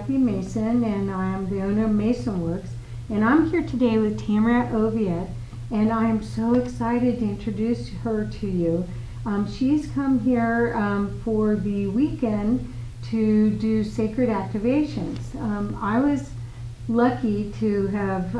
Kathy Mason, and I'm the owner of MasonWorks. And I'm here today with TamraOviatt, and I'm so excited to introduce her to you. She's come here for the weekend to do sacred activations. I was lucky to have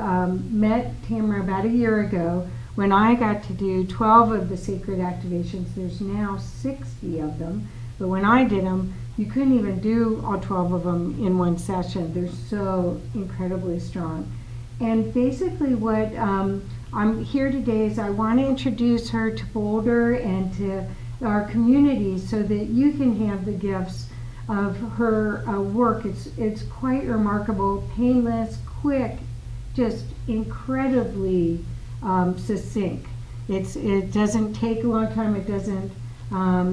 met Tamra about a year ago when I got to do 12 of the sacred activations. There's now 60 of them, but when I did them, you couldn't even do all 12 of them in one session. They're so incredibly strong. And basically what I'm here today is I want to introduce her to Boulder and to our community so that you can have the gifts of her work. It's quite remarkable, painless, quick, just incredibly succinct. It doesn't take a long time. It doesn't.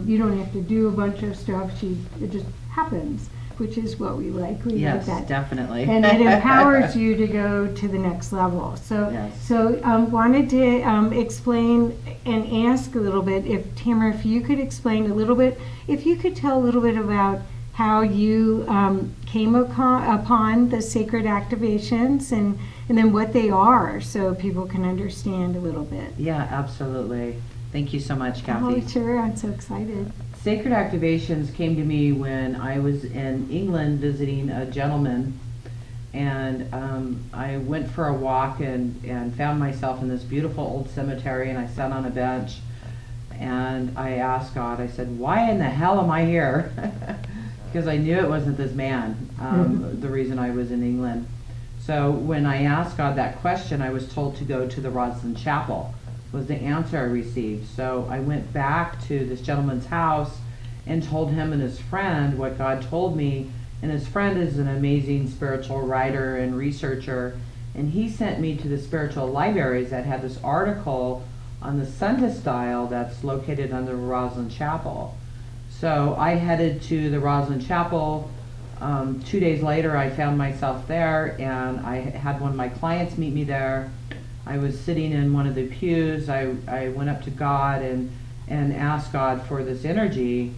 You don't have to do a bunch of stuff. It just happens, which is what we like. We Yes, like that. definitely. And it empowers you to go to the next level. So, Yes. Wanted to explain and ask a little bit, if Tamra, if you could explain a little bit, if you could tell a little bit about how you came upon the sacred activations and then what they are, so people can understand a little bit. Yeah, absolutely. Thank you so much, Kathy. Oh, sure. I'm so excited. Sacred activations came to me when I was in England visiting a gentleman, and I went for a walk and found myself in this beautiful old cemetery, and I sat on a bench and I asked God, I said, why in the hell am I here? Because I knew it wasn't this man, the reason I was in England. So when I asked God that question, I was told to go to the Roslyn Chapel, was the answer I received. So I went back to this gentleman's house and told him and his friend what God told me. And his friend is an amazing spiritual writer and researcher. And he sent me to the spiritual libraries that had this article on the sundial that's located under Roslyn Chapel. So I headed to the Roslyn Chapel. 2 days later, I found myself there, and I had one of my clients meet me there. I was sitting in one of the pews. I went up to God and asked God for this energy.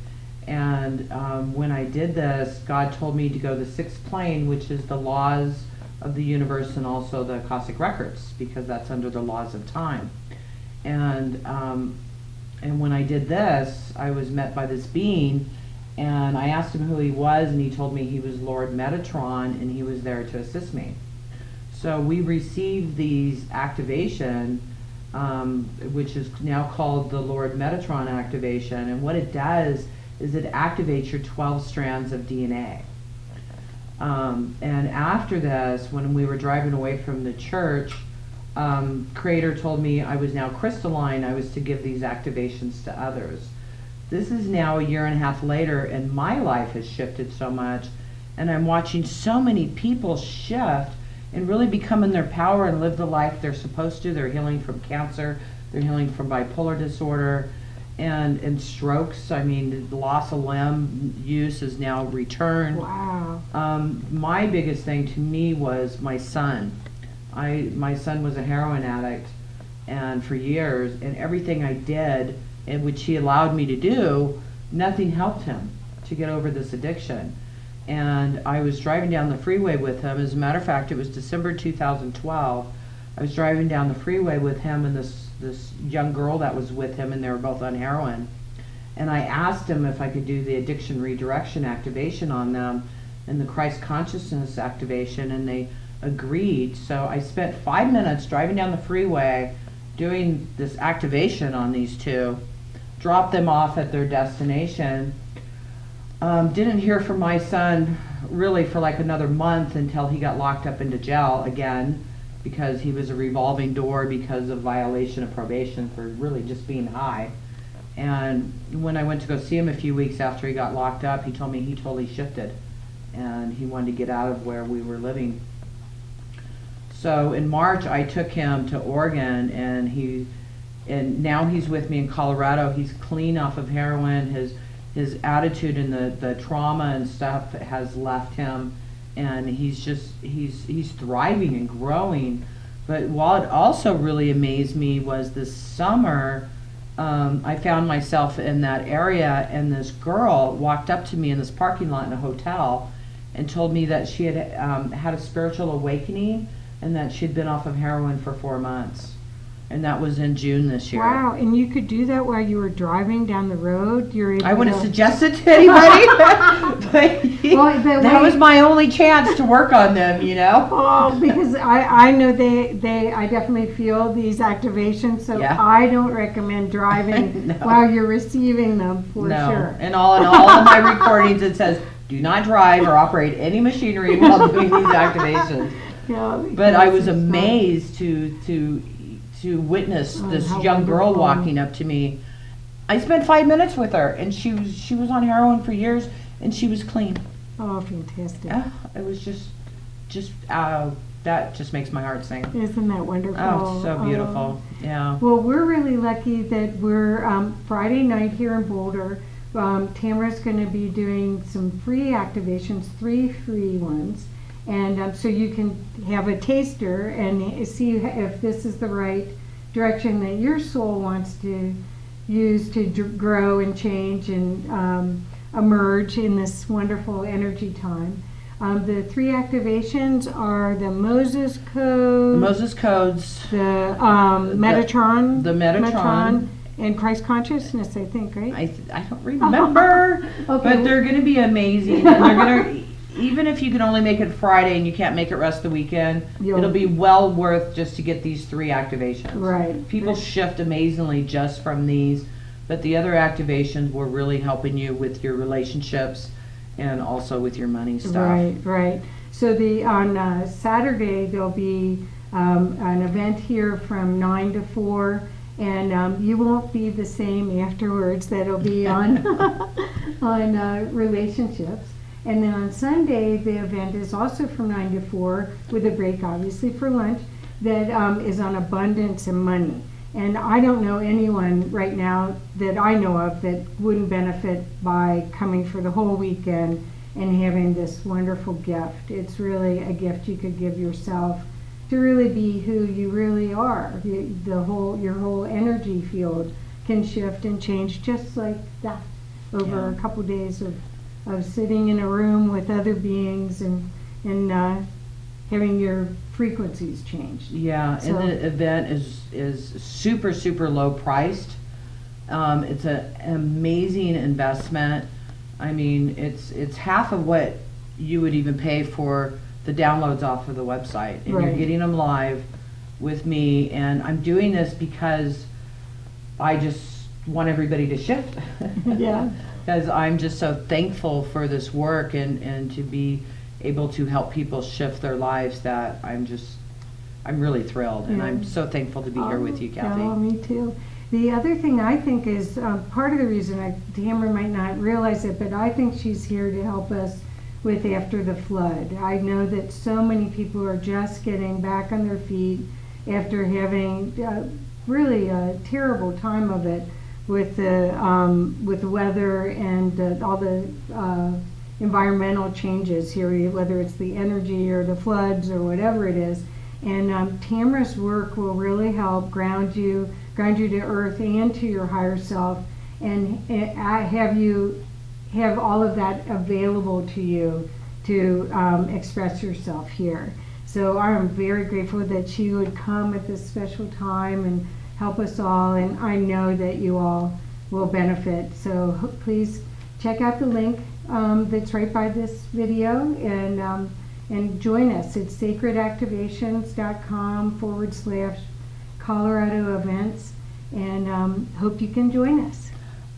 And when I did this, God told me to go to the sixth plane, which is the laws of the universe and also the Akashic records, because that's under the laws of time. And when I did this, I was met by this being, and I asked him who he was, and he told me he was Lord Metatron, and he was there to assist me. So we received these activation, which is now called the Lord Metatron Activation, and what it does is it activates your 12 strands of DNA. And after this, when we were driving away from the church, Creator told me I was now crystalline. I was to give these activations to others. This is now a year and a half later, and my life has shifted so much, and I'm watching so many people shift and really become in their power and live the life they're supposed to. They're healing from cancer, they're healing from bipolar disorder and strokes. I mean, the loss of limb use is now returned. Wow. My biggest thing to me was my son. My son was a heroin addict, and for years, and everything I did, and which he allowed me to do, nothing helped him to get over this addiction. And I was driving down the freeway with him. As a matter of fact, it was December 2012. I was driving down the freeway with him and this young girl that was with him, and they were both on heroin. And I asked him if I could do the addiction redirection activation on them and the Christ consciousness activation, and they agreed. So I spent 5 minutes driving down the freeway doing this activation on these two, dropped them off at their destination. Didn't hear from my son really for like another month until he got locked up into jail again, because he was a revolving door because of violation of probation for really just being high. And when I went to go see him a few weeks after he got locked up, he told me he totally shifted and he wanted to get out of where we were living. So in March, I took him to Oregon, and now he's with me in Colorado. He's clean off of heroin. His attitude and the trauma and stuff has left him, and he's thriving and growing. But what also really amazed me was this summer, I found myself in that area, and this girl walked up to me in this parking lot in a hotel, and told me that she had had a spiritual awakening and that she'd been off of heroin for 4 months. And that was in June this year. Wow, and you could do that while you were driving down the road? I wouldn't suggest it to anybody, but that was my only chance to work on them, you know? Oh, because I know I definitely feel these activations, so Yeah. I don't recommend driving No. while you're receiving them, for No. sure. And all in all of my recordings, it says, do not drive or operate any machinery while doing these activations. Yeah, But I was it's not- amazed to witness this how young girl wonderful. walking up to me. I spent 5 minutes with her, and she was on heroin for years, and she was clean. Oh, fantastic. It was just that just makes my heart sing. Isn't that wonderful? Oh, it's so beautiful. Yeah. Well, we're really lucky that we're Friday night here in Boulder. Tamra's going to be doing some free activations, 3 free ones. And so you can have a taster and see if this is the right direction that your soul wants to use to grow and change and emerge in this wonderful energy time. The 3 activations are the Moses Code, The Moses codes, the Metatron, the Metatron. and Christ Consciousness, I think, right? I don't remember, Okay. but they're going to be amazing. And they're going to, even if you can only make it Friday and you can't make it rest of the weekend, it'll be well worth just to get these 3 activations. Right. People shift amazingly just from these, but the other activations were really helping you with your relationships and also with your money stuff. Right, right. So on Saturday there'll be an event here from 9 to 4, and you won't be the same afterwards. That'll be on on relationships. And then on Sunday the event is also from 9 to 4 with a break obviously for lunch that is on abundance and money. And I don't know anyone right now that I know of that wouldn't benefit by coming for the whole weekend and having this wonderful gift. It's really a gift you could give yourself to really be who you really are. Your whole energy field can shift and change just like that over a couple days of sitting in a room with other beings and having your frequencies changed. Yeah, So- and the event is super, super low priced. It's an amazing investment. I mean, it's half of what you would even pay for the downloads off of the website. And you're Right. getting them live with me, and I'm doing this because I just want everybody to shift. Yeah. Because I'm just so thankful for this work and to be able to help people shift their lives that I'm really thrilled. And Yeah. I'm so thankful to be here with you, Kathy. Oh, me too. The other thing I think is part of the reason Tamra might not realize it, but I think she's here to help us with after the flood. I know that so many people are just getting back on their feet after having really a terrible time of it with the weather and all the environmental changes here, whether it's the energy or the floods or whatever it is. And Tamra's work will really help ground you to earth and to your higher self, and have all of that available to you to express yourself here. So I'm very grateful that she would come at this special time and help us all, and I know that you all will benefit. So please check out the link that's right by this video and join us. It's sacredactivations.com/Colorado events, and hope you can join us.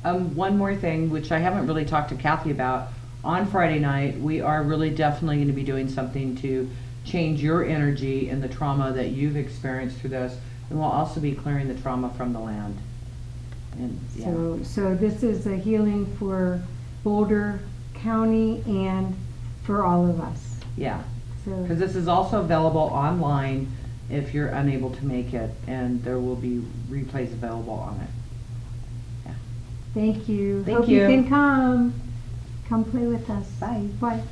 One more thing, which I haven't really talked to Kathy about. On Friday night, we are really definitely going to be doing something to change your energy and the trauma that you've experienced through this. And we'll also be clearing the trauma from the land. And So this is a healing for Boulder County and for all of us. yeah. So Because this is also available online if you're unable to make it, and there will be replays available on it. thank you. Thank Hope you. you can come play with us. Bye. Bye.